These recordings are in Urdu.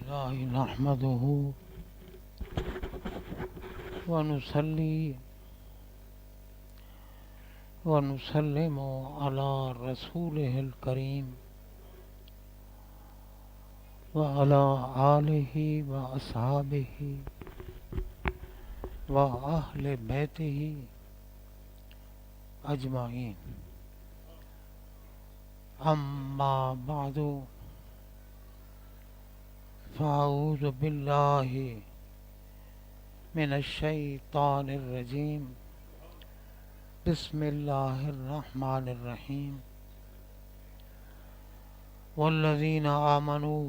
لله نحمده ونصلي ونسلم على رسوله الكريم وعلى آله وأصحابه وأهل بيته أجمعين. أما بعد فأعوذ بالله من الشيطان الرجيم. بسم الله الرحمن الرحيم. والذين آمنوا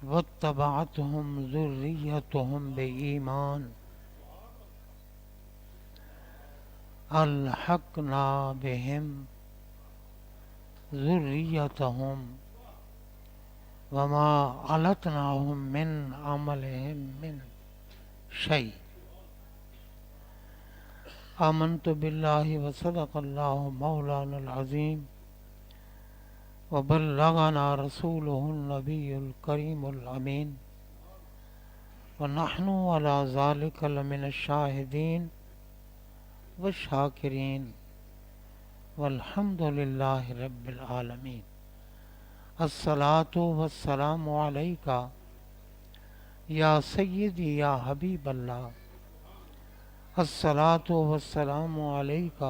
واتبعتهم ذريتهم بإيمان ألحقنا بهم ذريتهم وما علتناهم من عملهم من شيء. آمنت بالله وصدق الله مولانا العظيم وبلغنا رسوله النبي الكريم الأمين ونحن على ذلك لمن الشاهدين والشاكرين والحمد لله رب العالمين. الصلاة والسلام عليك يا سيدي يا حبيب الله. الصلاة والسلام عليك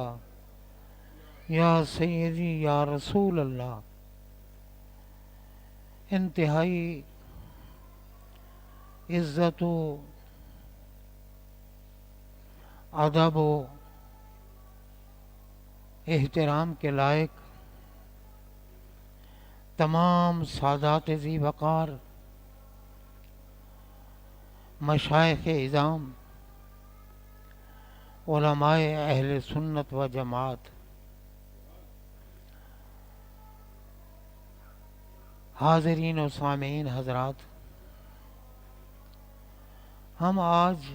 یا سیدی یا رسول اللہ. انتہائی عزت و ادب و احترام کے لائق تمام سادات ذی وقار، مشائخ اعظام، علماء اہل سنت و جماعت، حاضرین و سامعین حضرات، ہم آج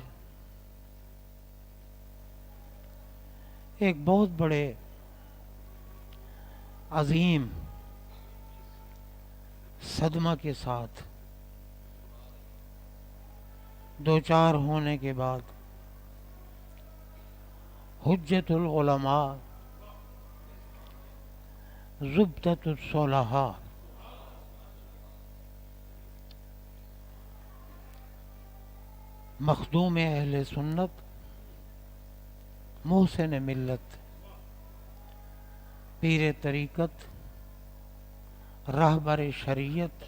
ایک بہت بڑے عظیم صدمہ کے ساتھ دوچار ہونے کے بعد حجت العلماء زبدۃ الصلحاء مخدوم اہل سنت، محسن ملت، پیر طریقت، راہبر شریعت،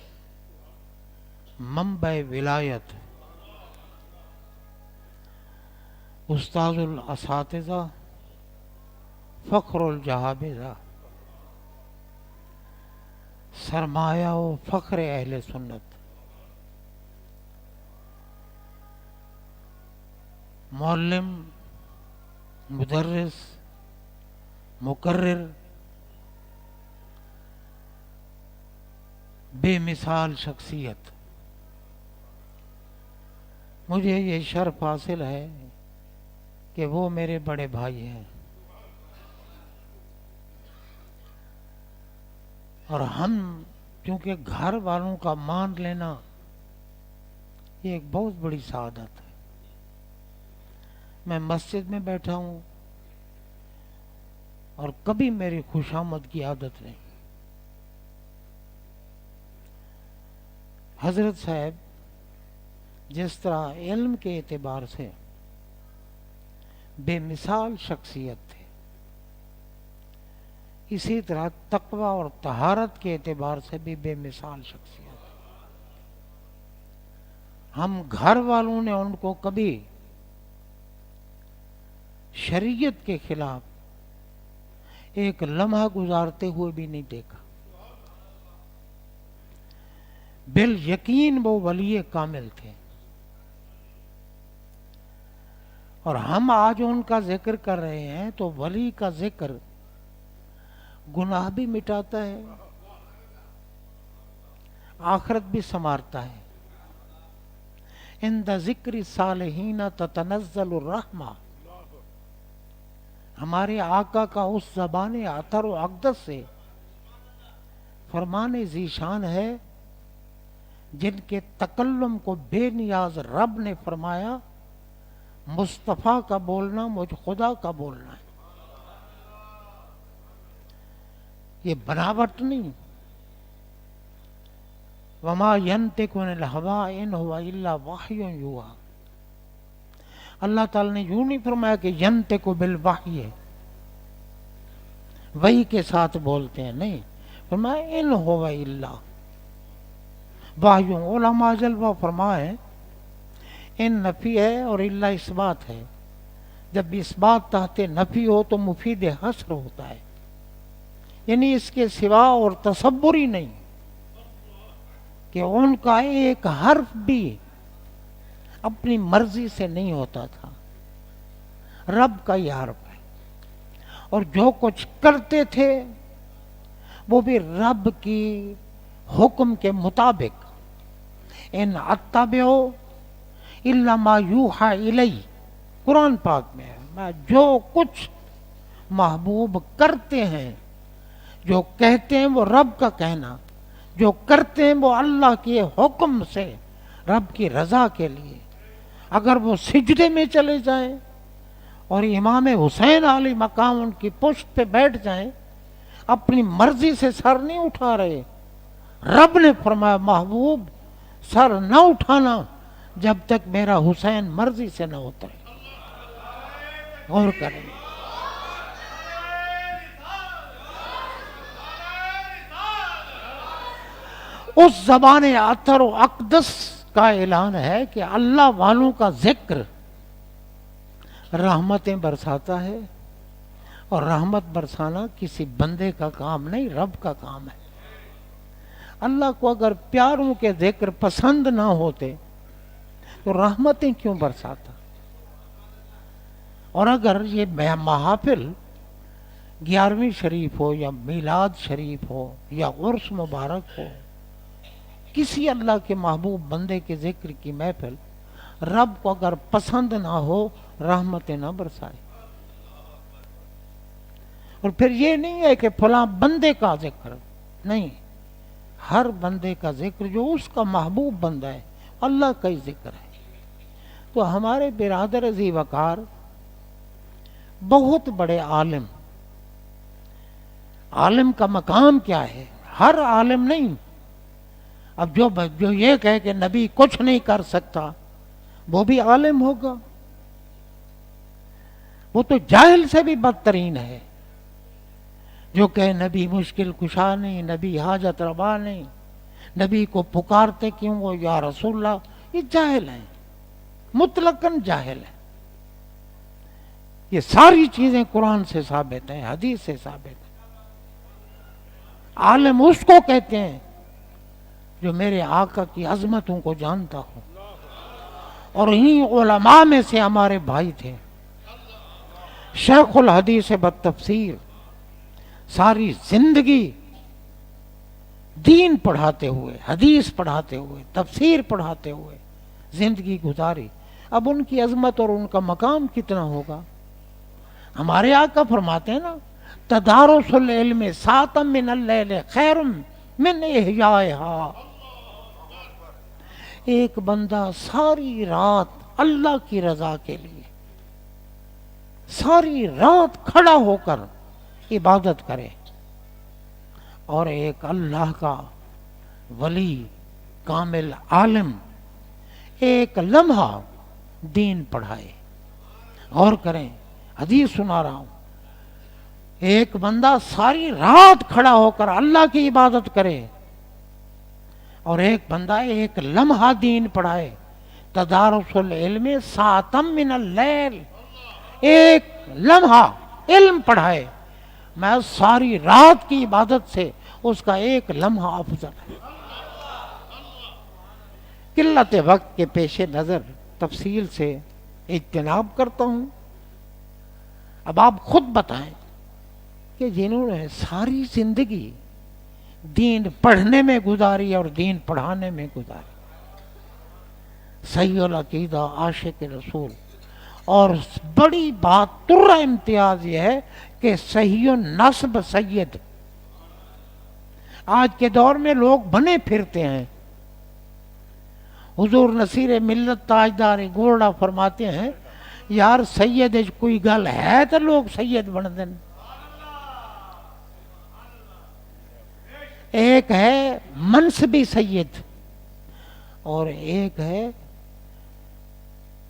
منبع ولایت، استاذ الاساتذہ، فخر الجہابذہ، سرمایہ و فخر اہل سنت، معلم، مدرس، مقرر، بے مثال شخصیت. مجھے یہ شرف حاصل ہے کہ وہ میرے بڑے بھائی ہیں، اور ہم کیونکہ گھر والوں کا مان لینا یہ ایک بہت بڑی سعادت ہے. میں مسجد میں بیٹھا ہوں اور کبھی میری خوشامد کی عادت نہیں. حضرت صاحب جس طرح علم کے اعتبار سے بے مثال شخصیت تھے، اسی طرح تقوی اور طہارت کے اعتبار سے بھی بے مثال شخصیت. ہم گھر والوں نے ان کو کبھی شریعت کے خلاف ایک لمحہ گزارتے ہوئے بھی نہیں دیکھا. بالیقین وہ ولی کامل تھے، اور ہم آج ان کا ذکر کر رہے ہیں تو ولی کا ذکر گناہ بھی مٹاتا ہے، آخرت بھی سنوارتا ہے. عند ذکر الصالحین تتنزل الرحمہ. ہمارے آقا کا اس زبان عطر و اقدس سے فرمان ذیشان ہے جن کے تکلم کو بے نیاز رب نے فرمایا مصطفیٰ کا بولنا مجھ خدا کا بولنا ہے، یہ بناوٹ نہیں۔ وما ينطق عن الهوى ان هو الا وحی یوحی، اللہ تعالیٰ نے یوں نہیں فرمایا کہ ینطق بالوحی ہے، وحی کے ساتھ بولتے ہیں، نہیں، فرمایا ان هو الا وحی۔ علماء جلوہ فرمائے ان نفی ہے اور الا اس بات ہے، جب اس بات تحت نفی ہو تو مفید حصر ہوتا ہے، یعنی اس کے سوا اور تصور ہی نہیں کہ ان کا ایک حرف بھی اپنی مرضی سے نہیں ہوتا تھا، رب کا ہی حرف ہے، اور جو کچھ کرتے تھے وہ بھی رب کی حکم کے مطابق، ان اتبع الا ما یوحی الی، قرآن پاک میں ہے، میں جو کچھ محبوب کرتے ہیں، جو کہتے ہیں وہ رب کا کہنا، جو کرتے ہیں وہ اللہ کے حکم سے، رب کی رضا کے لیے۔ اگر وہ سجدے میں چلے جائیں اور امام حسین علیہ مقام ان کی پشت پہ بیٹھ جائیں، اپنی مرضی سے سر نہیں اٹھا رہے، رب نے فرمایا محبوب سر نہ اٹھانا جب تک میرا حسین مرضی سے نہ اترے۔ غور کریں، اس زبان اطہر و اقدس کا اعلان ہے کہ اللہ والوں کا ذکر رحمتیں برساتا ہے، اور رحمت برسانا کسی بندے کا کام نہیں، رب کا کام ہے۔ اللہ کو اگر پیاروں کے ذکر پسند نہ ہوتے تو رحمتیں کیوں برساتا؟ اور اگر یہ محافل 11ویں شریف ہو یا میلاد شریف ہو یا عرس مبارک ہو، کسی اللہ کے محبوب بندے کے ذکر کی محفل، رب کو اگر پسند نہ ہو رحمتیں نہ برسائے۔ اور پھر یہ نہیں ہے کہ فلاں بندے کا ذکر، نہیں، ہر بندے کا ذکر جو اس کا محبوب بندہ ہے اللہ کا ہی ذکر ہے۔ تو ہمارے برادر ذی وقار بہت بڑے عالم، عالم کا مقام کیا ہے؟ ہر عالم نہیں، اب جو یہ کہے کہ نبی کچھ نہیں کر سکتا وہ بھی عالم ہوگا، وہ تو جاہل سے بھی بدترین ہے۔ جو کہے نبی مشکل کشا نہیں، نبی حاجت روا نہیں، نبی کو پکارتے کیوں وہ یا رسول اللہ، یہ جاہل ہے، مطلقاً جاہل ہے۔ یہ ساری چیزیں قرآن سے ثابت ہیں، حدیث سے ثابت ہیں۔ عالم اس کو کہتے ہیں جو میرے آقا کی عظمتوں کو جانتا ہو، اور انہی علماء میں سے ہمارے بھائی تھے شیخ الحدیث بالتفسیر، ساری زندگی دین پڑھاتے ہوئے، حدیث پڑھاتے ہوئے، تفسیر پڑھاتے ہوئے زندگی گزاری۔ اب ان کی عظمت اور ان کا مقام کتنا ہوگا؟ ہمارے آقا فرماتے ہیں نا، تدارس العلم ساعۃ من اللیل خیر من احیائہا، ایک بندہ ساری رات اللہ کی رضا کے لیے ساری رات کھڑا ہو کر عبادت کرے، اور ایک اللہ کا ولی کامل عالم ایک لمحہ دین پڑھائے۔ غور کریں، حدیث سنا رہا ہوں، ایک بندہ ساری رات کھڑا ہو کر اللہ کی عبادت کرے، اور ایک بندہ ایک لمحہ دین پڑھائے۔ تدارس العلم ساعۃ من اللیل، ایک لمحہ علم پڑھائے، میں ساری رات کی عبادت سے اس کا ایک لمحہ افضل ہے۔ قلت وقت کے پیش نظر تفصیل سے اجتناب کرتا ہوں۔ اب آپ خود بتائیں کہ جنہوں نے ساری زندگی دین پڑھنے میں گزاری اور دین پڑھانے میں گزاری، صحیح العقیدہ، عاشق رسول، اور بڑی بات ترہ امتیاز یہ ہے کہ صحیح النسب سید، آج کے دور میں لوگ بنے پھرتے ہیں حضور نصیر ملت تاجدار گورڑا فرماتے ہیں یار سید کوئی گل ہے تو لوگ سید بن دیں. ایک ہے منصبی سید اور ایک ہے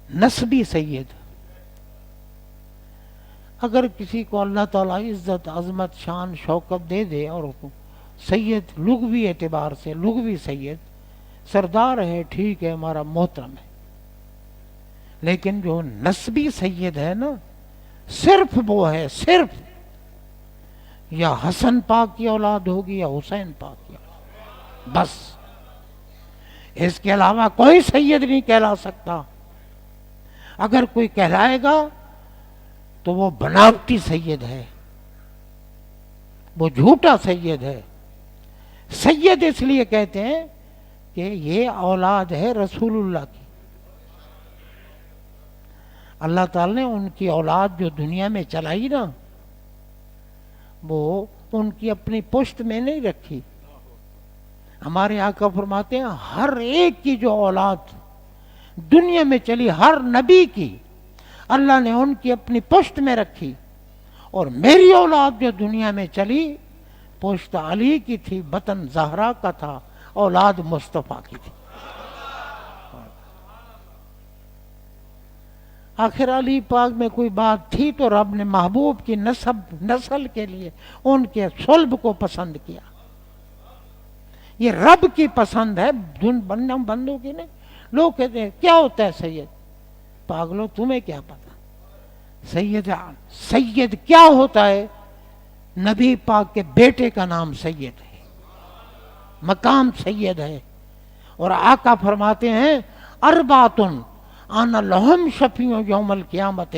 نسبی سید. اگر کسی کو اللہ تعالیٰ عزت عظمت شان شوکت دے دے اور سید لغوی اعتبار سے لغوی سید سردار ہے ٹھیک ہے ہمارا محترم ہے, لیکن جو نسبی سید ہے نا صرف وہ ہے صرف یا حسن پاک کی اولاد ہوگی یا حسین پاک کی اولاد, بس اس کے علاوہ کوئی سید نہیں کہلا سکتا. اگر کوئی کہلائے گا تو وہ بناوٹی سید ہے, وہ جھوٹا سید ہے. سید اس لیے کہتے ہیں کہ یہ اولاد ہے رسول اللہ کی. اللہ تعالی نے ان کی اولاد جو دنیا میں چلائی نا وہ ان کی اپنی پشت میں نہیں رکھی. ہمارے آقا فرماتے ہیں ہر ایک کی جو اولاد دنیا میں چلی ہر نبی کی اللہ نے ان کی اپنی پشت میں رکھی, اور میری اولاد جو دنیا میں چلی پشت علی کی تھی, بطن زہرا کا تھا, اولاد مصطفیٰ کی تھی. آخر علی پاک میں کوئی بات تھی تو رب نے محبوب کی نسل کے لیے ان کے صلب کو پسند کیا. یہ رب کی پسند ہے بندوں کی نہیں. لوگ کہتے ہیں کیا ہوتا ہے سید؟ پاگلو تمہیں کیا پتا سید کیا ہوتا ہے؟ نبی پاک کے بیٹے کا نام سید ہے, مقام سید ہے. اور آقا فرماتے ہیں ارباتن آنا لہم شفیع یوم القیامت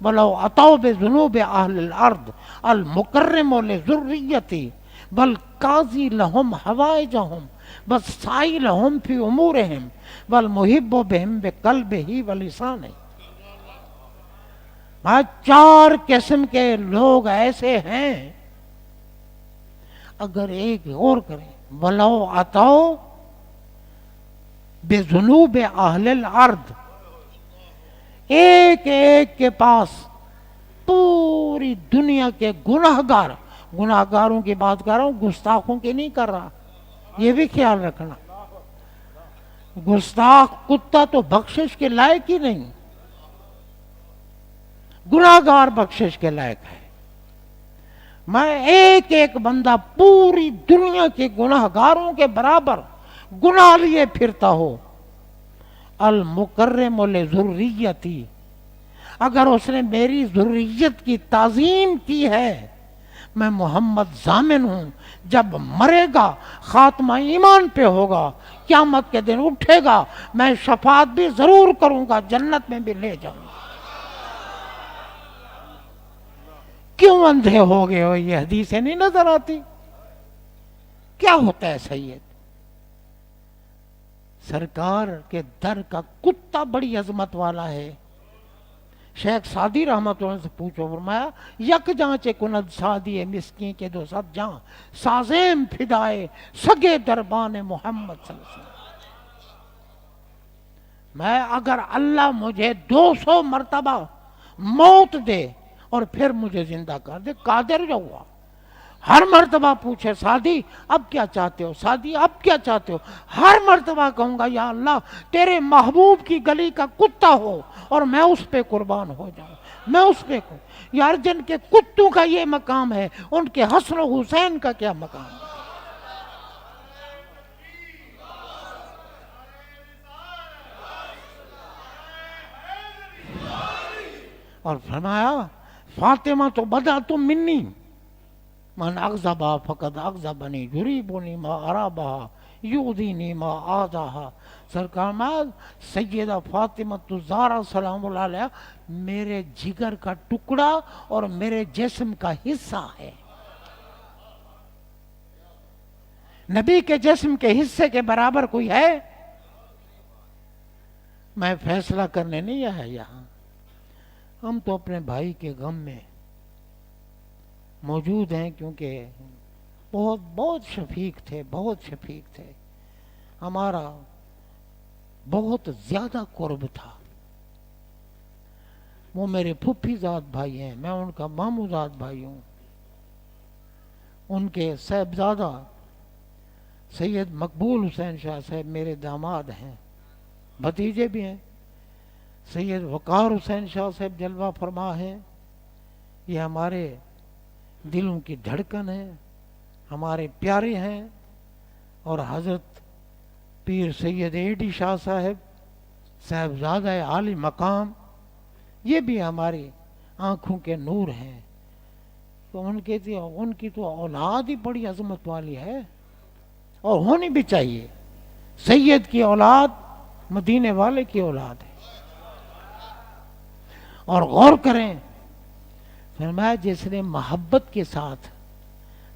ولو اتوا بذنوب اہل الارض المکرم لذریتی بل قاضی لہم حوائجہم بس سائی لہم فی امورہم بل محب بہم بقلبہ ولسانہ. 4 قسم کے لوگ ایسے ہیں, اگر ایک اور کریں ولو اتوا بذنوب اہل الارض, ایک ایک کے پاس پوری دنیا کے گناہگاروں کی بات کر رہا ہوں, گستاخوں کی نہیں کر رہا, یہ بھی خیال رکھنا. گستاخ کتا تو بخشش کے لائق ہی نہیں, گناہگار بخشش کے لائق ہے. میں ایک ایک بندہ پوری دنیا کے گناہگاروں کے برابر گناہ لیے پھرتا ہو, المکرم لذریتی, اگر اس نے میری ذریت کی تعظیم کی ہے, میں محمد ضامن ہوں جب مرے گا خاتمہ ایمان پہ ہوگا, قیامت کے دن اٹھے گا, میں شفاعت بھی ضرور کروں گا, جنت میں بھی لے جاؤں گا. کیوں اندھے ہو گئے ہو؟ یہ حدیثیں نہیں نظر آتی؟ کیا ہوتا ہے سید؟ سرکار کے در کا کتا بڑی عظمت والا ہے. شیخ سعدی رحمت اللہ سے پوچھو, فرمایا یک جاں چے کند سعدی مسکین کے 200 جاں سازیم فدائے سگے دربان محمد صلی اللہ علیہ وسلم. میں اگر اللہ مجھے 200 مرتبہ موت دے اور پھر مجھے زندہ کر دے, قادر جو ہوا. ہر مرتبہ پوچھے سعدی اب کیا چاہتے ہو, سعدی اب کیا چاہتے ہو, ہر مرتبہ کہوں گا یا اللہ تیرے محبوب کی گلی کا کتا ہو اور میں اس پہ قربان ہو جاؤں, میں اس پہ یار جن کے کتوں کا یہ مقام ہے ان کے حسن و حسین کا کیا مقام ہے؟ اور فرمایا فاطمہ تو بدا تم منی من اغضبا فقد اغضبنی یریبنی ما ارابہا یؤذینی ما آذاہا. سرکار میں سیدہ فاطمہ الزہرا سلام اللہ علیہ میرے جگر کا ٹکڑا اور میرے جسم کا حصہ ہے. نبی کے جسم کے حصے کے برابر کوئی ہے؟ میں فیصلہ کرنے نہیں آیا یہاں, ہم تو اپنے بھائی کے غم میں موجود ہیں, کیونکہ بہت شفیق تھے, بہت شفیق تھے. ہمارا بہت زیادہ قرب تھا. وہ میرے پھپھی زاد بھائی ہیں، میں ان کا ماموں زاد بھائی ہوں. ان کے صاحبزادہ سید مقبول حسین شاہ صاحب میرے داماد ہیں، بھتیجے بھی ہیں. سید وقار حسین شاہ صاحب جلوہ فرما ہیں. یہ ہمارے دلوں کی دھڑکن ہے، ہمارے پیارے ہیں. اور حضرت پیر سید ایڈی شاہ صاحب صاحبزادہ عالی مقام، یہ بھی ہماری آنکھوں کے نور ہیں. تو ان کی تو اولاد ہی بڑی عظمت والی ہے، اور ہونی بھی چاہیے. سید کی اولاد مدینے والے کی اولاد ہے. اور غور کریں، فرمایا جس نے محبت کے ساتھ،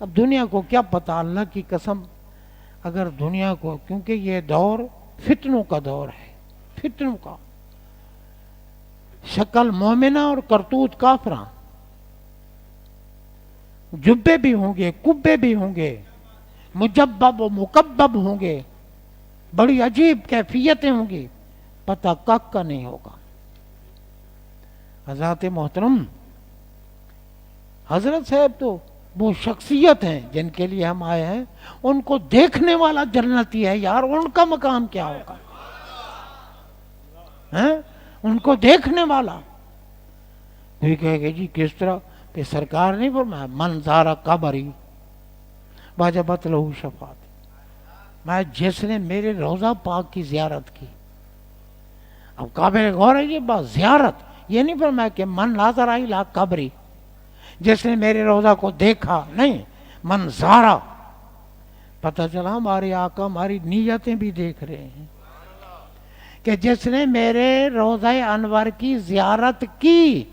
اب دنیا کو کیا پتا، اللہ کی قسم، اگر دنیا کو، کیونکہ یہ دور فتنوں کا دور ہے، فتنوں کا، شکل مومنہ اور کرتوت کافراں، جبے بھی ہوں گے، کبے بھی ہوں گے، مجبب و مکبب ہوں گے، بڑی عجیب کیفیتیں ہوں گی، پتہ کک کا نہیں ہوگا. حضرات محترم، حضرت صاحب تو وہ شخصیت ہیں جن کے لیے ہم آئے ہیں. ان کو دیکھنے والا جنتی ہے یار، ان کا مقام کیا ہوگا؟ ان کو دیکھنے والا کوئی کہے گا جی کس طرح، کہ سرکار نہیں فرمایا من زارا قبری واجبت لہو شفاعت. میں جس نے میرے روضہ پاک کی زیارت کی، اب قابل غور ہے یہ بات، زیارت یہ نہیں فرمایا کہ من ناظر آئی لا قبری، جس نے میرے روضہ کو دیکھا، نہیں، من زارا. پتہ چلا ہمارے آقا ہماری نیتیں بھی دیکھ رہے ہیں، کہ جس نے میرے روضہ انور کی زیارت کی،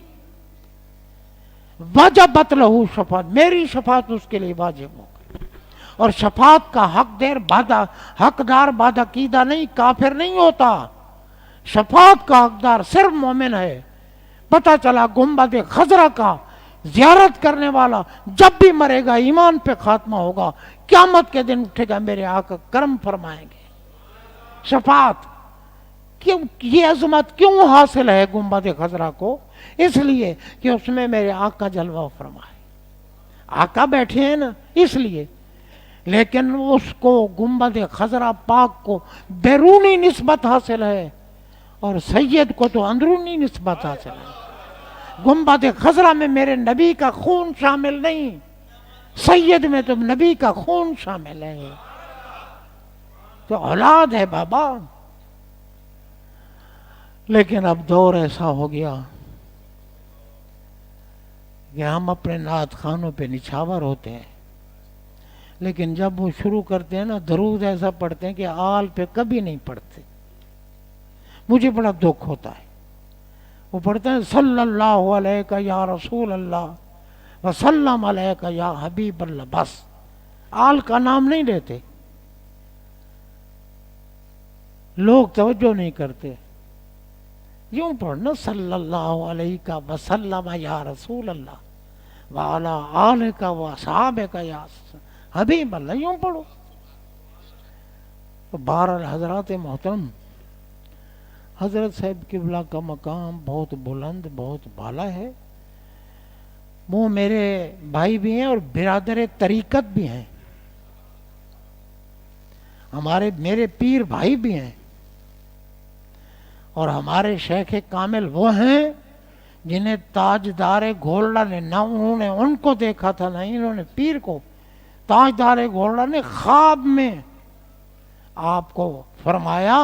وجبت لہو شفاعت، میری شفاعت اس کے لیے واجب ہوگی. اور شفاعت کا حقدار بعد عقیدہ نہیں، کافر نہیں ہوتا. شفاعت کا حقدار صرف مومن ہے. پتہ چلا گنبد خضرا کا زیارت کرنے والا جب بھی مرے گا ایمان پہ خاتمہ ہوگا، قیامت کے دن اٹھے گا، میرے آقا کرم فرمائیں گے. شفاعت کیوں، یہ عظمت کیوں حاصل ہے گنبد خضرا کو؟ اس لیے کہ اس میں میرے آقا جلوہ فرمائے. آقا بیٹھے ہیں نا اس لیے. لیکن اس کو گنبد خضرا پاک کو بیرونی نسبت حاصل ہے، اور سید کو تو اندرونی نسبت حاصل ہے. گنبد خضرا میں میرے نبی کا خون شامل نہیں، سید میں تو نبی کا خون شامل ہے. تو اولاد ہے بابا. لیکن اب دور ایسا ہو گیا کہ ہم اپنے نعت خانوں پہ نچھاور ہوتے ہیں، لیکن جب وہ شروع کرتے ہیں نا درود ایسا پڑھتے ہیں کہ آل پہ کبھی نہیں پڑھتے. مجھے بڑا دکھ ہوتا ہے. وہ پڑھتے ہیں صلی اللہ علیہ یا رسول اللہ وسلم علیہ یا حبیب اللہ، بس آل کا نام نہیں لیتے. لوگ توجہ نہیں کرتے. یوں پڑھنا صلی اللہ علیہ وسلم یا رسول اللہ وعلی آلہ وصحابہ یا حبیب اللہ، یوں پڑھو. تو بہرحال حضرات محترم، حضرت صاحب قبلہ کا مقام بہت بلند، بہت بالا ہے. وہ میرے بھائی بھی ہیں اور برادر طریقت بھی ہیں، میرے پیر بھائی بھی ہیں. اور ہمارے شیخ کامل وہ ہیں جنہیں تاجدار گھولڑا نے، نہ انہوں نے ان کو دیکھا تھا نہ انہوں نے پیر کو. تاجدار گھولڑا نے خواب میں آپ کو فرمایا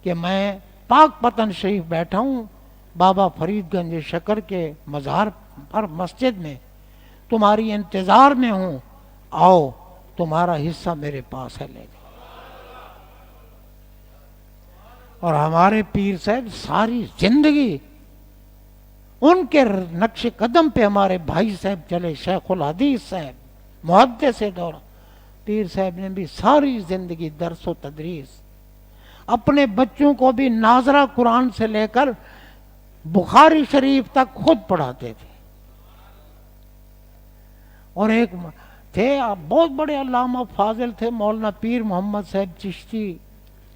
کہ میں پاک پتن شریف بیٹھا ہوں بابا فرید گنج شکر کے مزار پر مسجد میں، تمہاری انتظار میں ہوں، آؤ تمہارا حصہ میرے پاس ہے، لے جاؤ. اور ہمارے پیر صاحب ساری زندگی ان کے نقش قدم پہ ہمارے بھائی صاحب چلے، شیخ الحدیث صاحب محدث دور. پیر صاحب نے بھی ساری زندگی درس و تدریس، اپنے بچوں کو بھی ناظرہ قرآن سے لے کر بخاری شریف تک خود پڑھاتے تھے. اور ایک تھے بہت بڑے علامہ فاضل تھے، مولانا پیر محمد صاحب چشتی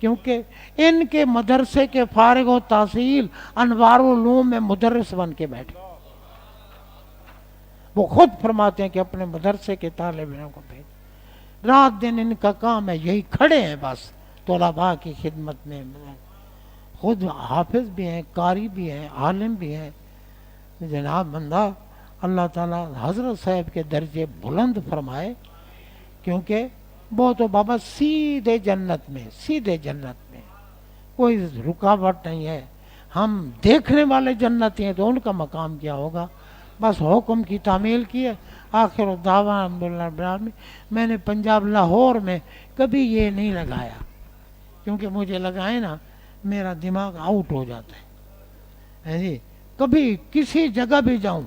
کیونکہ ان کے مدرسے کے فارغ و تحصیل انوار العلوم میں مدرس بن کے بیٹھے. وہ خود فرماتے ہیں کہ اپنے مدرسے کے طالب علموں کو بھیج. رات دن ان کا کام ہے یہی کھڑے ہیں بس طلباء کی خدمت میں. خود حافظ بھی ہیں, قاری بھی ہیں, عالم بھی ہیں. جناب بندہ اللہ تعالیٰ حضرت صاحب کے درجے بلند فرمائے, کیونکہ وہ تو بابا سیدھے جنت میں, سیدھے جنت میں کوئی رکاوٹ نہیں ہے. ہم دیکھنے والے جنتی ہیں تو ان کا مقام کیا ہوگا. بس حکم کی تعمیل کی ہے. آخر الدعوانا الحمدللہ رب العالمین. میں نے پنجاب لاہور میں کبھی یہ نہیں لگایا, کیونکہ مجھے لگائے نا میرا دماغ آؤٹ ہو جاتا ہے جی. کبھی کسی جگہ بھی جاؤں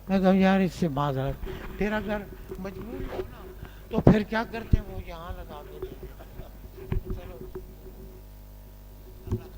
میں کہوں یار اس سے معذرت, پھر اگر مجبور ہو نا تو پھر کیا کرتے ہیں وہ یہاں لگا